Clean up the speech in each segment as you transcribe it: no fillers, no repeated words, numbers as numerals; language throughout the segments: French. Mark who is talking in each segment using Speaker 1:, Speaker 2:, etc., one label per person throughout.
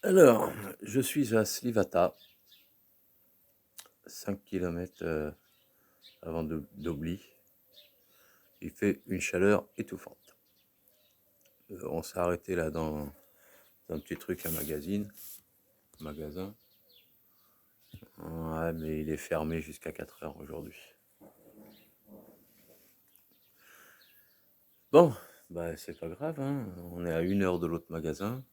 Speaker 1: Alors, je suis à Slivata, 5 km avant d'Obli. Il fait une chaleur étouffante. On s'est arrêté là dans un petit truc, un magasin. Ouais, mais il est fermé jusqu'à 4 heures aujourd'hui. Bon, bah c'est pas grave, hein. On est à 1 heure de l'autre magasin.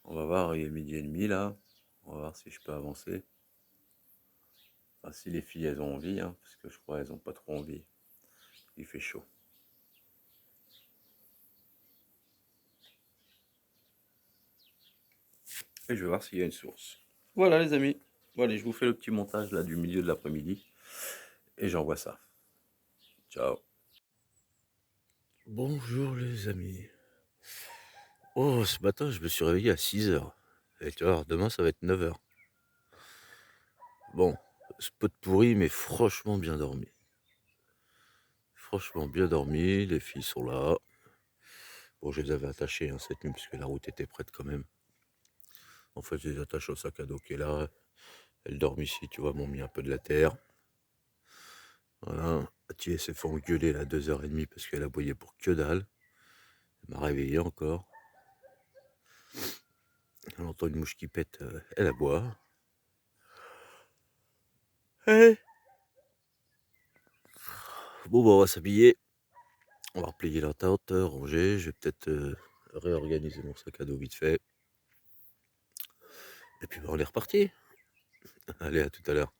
Speaker 1: On va voir, il est 12h30 là. On va voir si je peux avancer. Enfin, si les filles elles ont envie, hein, parce que je crois qu'elles ont pas trop envie. Il fait chaud. Et je vais voir s'il y a une source. Voilà les amis. Bon allez, je vous fais le petit montage là du milieu de l'après-midi. Et j'envoie ça. Ciao. Bonjour les amis. Oh, ce matin, je me suis réveillé à 6 heures. Et tu vois, demain, ça va être 9 heures. Bon, spot pourri, mais franchement bien dormi. Franchement bien dormi, les filles sont là. Bon, je les avais attachées hein, cette nuit, parce que la route était prête quand même. En fait, je les attache au sac à dos qui est là. Elles dorment ici, tu vois, m'ont mis un peu de la terre. Voilà. Ati, elle s'est fait engueuler là 2h30 parce qu'elle aboyait pour que dalle. Elle m'a réveillé encore. Elle entend une mouche qui pète, elle aboie. Hey. Bon, bah, on va s'habiller. On va replier la tente, ranger. Je vais peut-être réorganiser mon sac à dos vite fait. Et puis, bah, on est reparti. Allez, à tout à l'heure.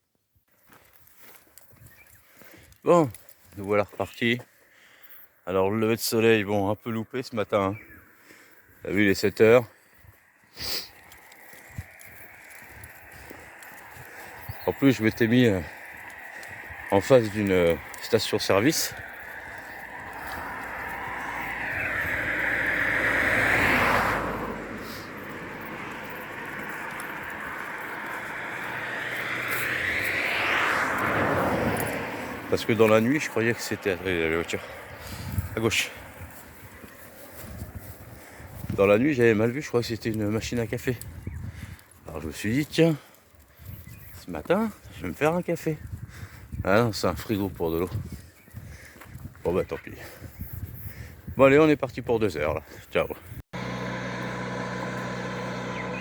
Speaker 1: Bon, nous voilà repartis. Alors, le lever de soleil, bon, un peu loupé ce matin. Hein. T'as vu, il est 7 heures. En plus, je m'étais mis en face d'une station-service. Parce que dans la nuit, je croyais que c'était... la voiture. À gauche. Dans la nuit, j'avais mal vu, je crois que c'était une machine à café. Alors je me suis dit, tiens, ce matin, je vais me faire un café. Ah non, c'est un frigo pour de l'eau. Bon bah tant pis. Bon allez, on est parti pour 2 heures là. Ciao.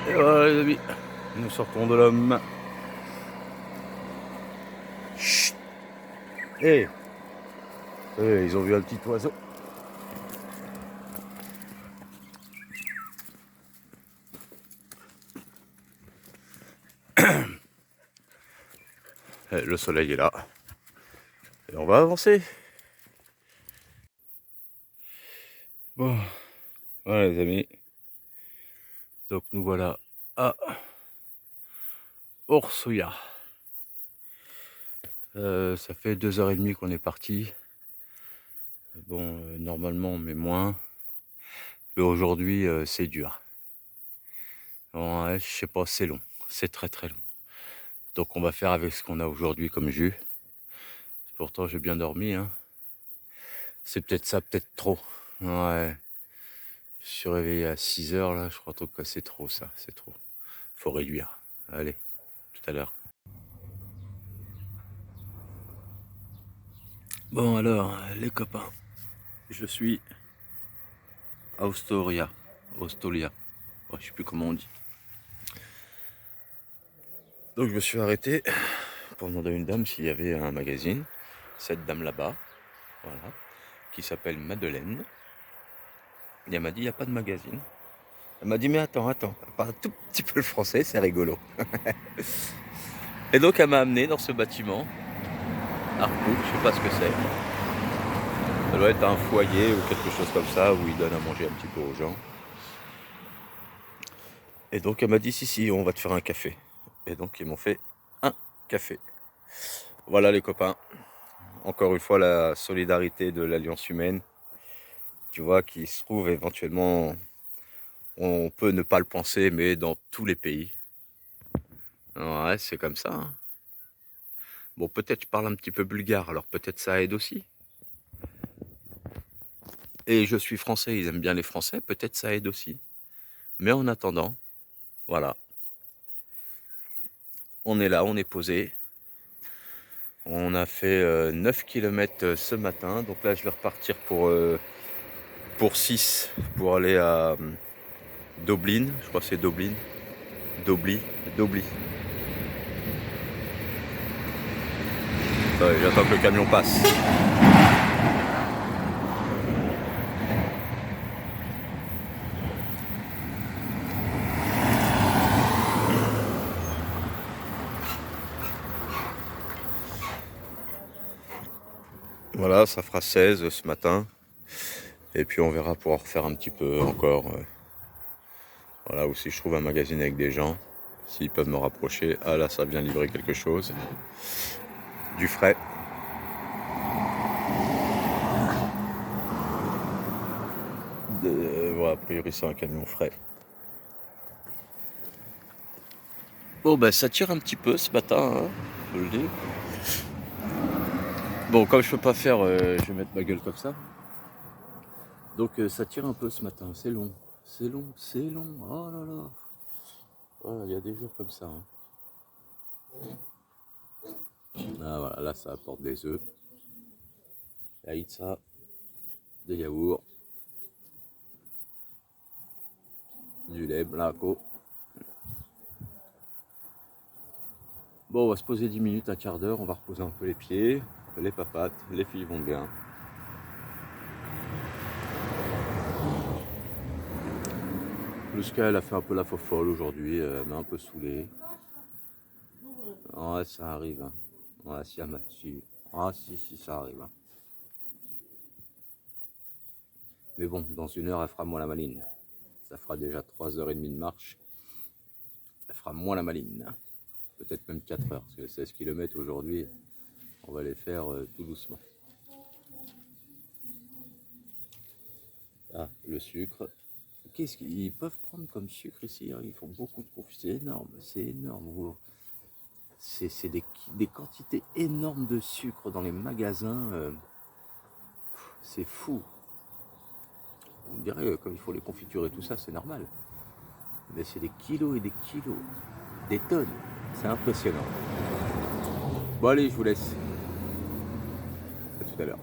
Speaker 1: Et voilà les amis, nous sortons de l'homme. Chut. Hey. Hey, ils ont vu un petit oiseau. Le soleil est là. Et on va avancer. Bon, voilà les amis. Donc nous voilà à Orsoya. Ça fait 2h30 qu'on est parti. Bon, normalement on met moins. Mais aujourd'hui c'est dur. Bon, ouais, je sais pas, c'est long. C'est très très long. Donc on va faire avec ce qu'on a aujourd'hui comme jus. Pourtant j'ai bien dormi. Hein. C'est peut-être ça, peut-être trop. Ouais. Je suis réveillé à 6 heures là, je crois que c'est trop ça, c'est trop. Faut réduire. Allez, tout à l'heure. Bon alors, les copains, je suis à Ostolia. Oh, je sais plus comment on dit. Donc je me suis arrêté pour demander à une dame s'il y avait un magazine. Cette dame là-bas, voilà, qui s'appelle Madeleine. Et elle m'a dit, il n'y a pas de magazine. Elle m'a dit, mais attends, elle parle un tout petit peu le français, c'est rigolo. Et donc elle m'a amené dans ce bâtiment, Arcook, je sais pas ce que c'est. Ça doit être un foyer ou quelque chose comme ça, où ils donnent à manger un petit peu aux gens. Et donc elle m'a dit, si, on va te faire un café. Et donc ils m'ont fait un café. Voilà les copains. Encore une fois, la solidarité de l'Alliance humaine, tu vois, qui se trouve éventuellement, on peut ne pas le penser, mais dans tous les pays. Ouais, c'est comme ça. Hein. Bon, peut-être je parle un petit peu bulgare, alors peut-être ça aide aussi. Et je suis français, ils aiment bien les Français, peut-être ça aide aussi. Mais en attendant, Voilà. On est là, on est posé. On a fait 9 km ce matin. Donc là, je vais repartir pour 6 pour aller à Doblin. Je crois que c'est Doblin. Dobli. Ouais, j'attends que le camion passe. Voilà, ça fera 16 ce matin. Et puis on verra pour en refaire un petit peu encore. Voilà, ou si je trouve un magazine avec des gens, s'ils peuvent me rapprocher. Ah là, ça vient livrer quelque chose. Du frais. Voilà, a priori c'est un camion frais. Bon ben ça tire un petit peu ce matin, hein, je le dis. Bon, comme je peux pas faire, je vais mettre ma gueule comme ça. Donc ça tire un peu ce matin, c'est long. C'est long, oh là là. Oh, il y a des jours comme ça. Hein. Ah voilà, là ça apporte des œufs. La hitza, des yaourts, du lait, blanco. Bon, on va se poser 10 minutes, un quart d'heure, on va reposer un peu les pieds, les papates, les filles vont bien. Luska, elle a fait un peu la fofolle aujourd'hui, elle m'a un peu saoulé. Ouais, ça arrive. Hein. Ouais, si, ça arrive. Hein. Mais bon, dans une heure, elle fera moins la maline. Ça fera déjà 3h30 de marche. Elle fera moins la maline. Peut-être même 4 heures, parce que 16 km aujourd'hui, on va les faire tout doucement. Ah, le sucre. Qu'est-ce qu'ils peuvent prendre comme sucre ici hein. Ils font beaucoup de profit. C'est énorme. C'est des quantités énormes de sucre dans les magasins. C'est fou. On dirait comme il faut les confitures et tout ça, c'est normal. Mais c'est des kilos et des kilos. Des tonnes. C'est impressionnant. Bon allez, je vous laisse. À tout à l'heure.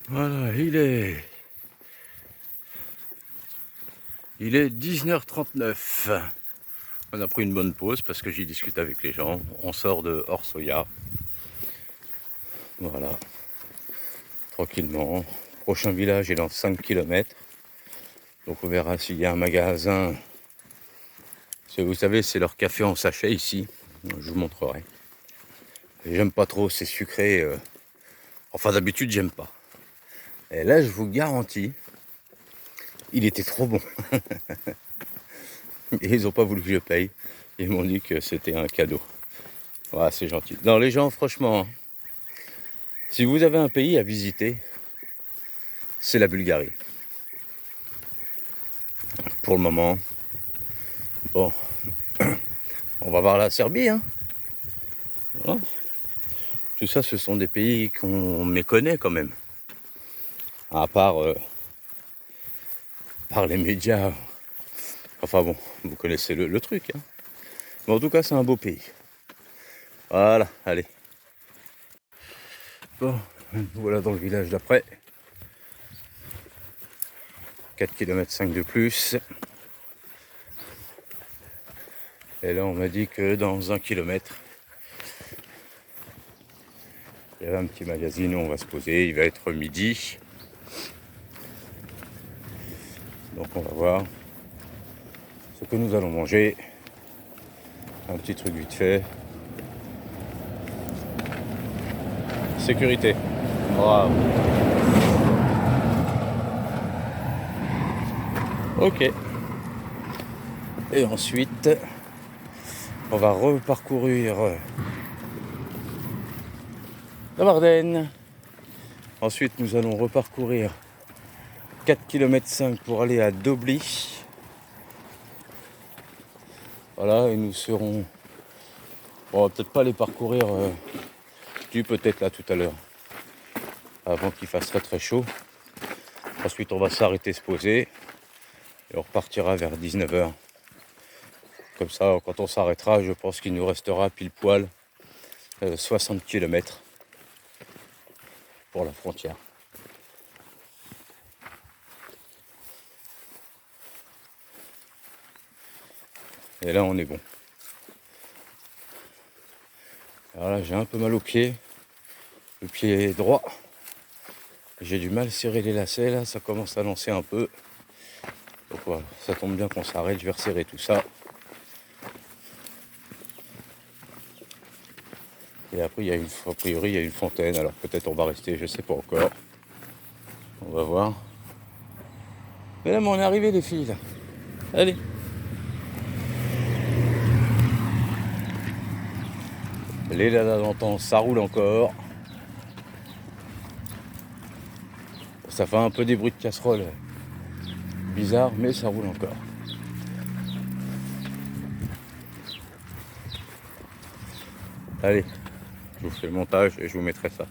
Speaker 1: Voilà, il est 19h39. On a pris une bonne pause parce que j'y discute avec les gens. On sort de Orsoya. Voilà. Tranquillement. Prochain village est dans 5 km. Donc on verra s'il y a un magasin. Vous savez, c'est leur café en sachet ici. Je vous montrerai. J'aime pas trop, c'est sucré. Enfin d'habitude j'aime pas. Et là je vous garantis, il était trop bon. Et ils n'ont pas voulu que je paye. Ils m'ont dit que c'était un cadeau. Voilà, c'est gentil. Non les gens, franchement, si vous avez un pays à visiter, c'est la Bulgarie. Pour le moment. Bon. On va voir la Serbie. Hein. Voilà. Tout ça, ce sont des pays qu'on méconnaît quand même. À part par les médias. Enfin bon, vous connaissez le truc. Hein. Mais en tout cas, c'est un beau pays. Voilà, allez. Bon, voilà dans le village d'après. 4 km 5 de plus. Et là, on m'a dit que dans 1 kilomètre, il y avait un petit magazine où on va se poser. Il va être midi. Donc on va voir ce que nous allons manger. Un petit truc vite fait. Sécurité. Wow. Ok. Et ensuite, on va reparcourir la Varden. Ensuite, nous allons reparcourir 4 km 5 pour aller à Dobli. Voilà, et nous serons... Bon, on va peut-être pas les parcourir peut-être là tout à l'heure. Avant qu'il fasse très très chaud. Ensuite, on va s'arrêter, se poser. Et on repartira vers 19h. Comme ça, quand on s'arrêtera, je pense qu'il nous restera pile poil 60 km pour la frontière. Et là, on est bon. Alors là, j'ai un peu mal au pied. Le pied est droit. J'ai du mal à serrer les lacets, là, ça commence à lancer un peu. Donc voilà, ça tombe bien qu'on s'arrête, je vais resserrer tout ça. Et après, a priori, il y a une fontaine, alors peut-être on va rester, je sais pas encore. On va voir. Mais là, on est arrivé les filles, là. Allez. Les ladas d'antan, ça roule encore. Ça fait un peu des bruits de casserole. Bizarre, mais ça roule encore. Allez, je vous fais le montage et je vous mettrai ça.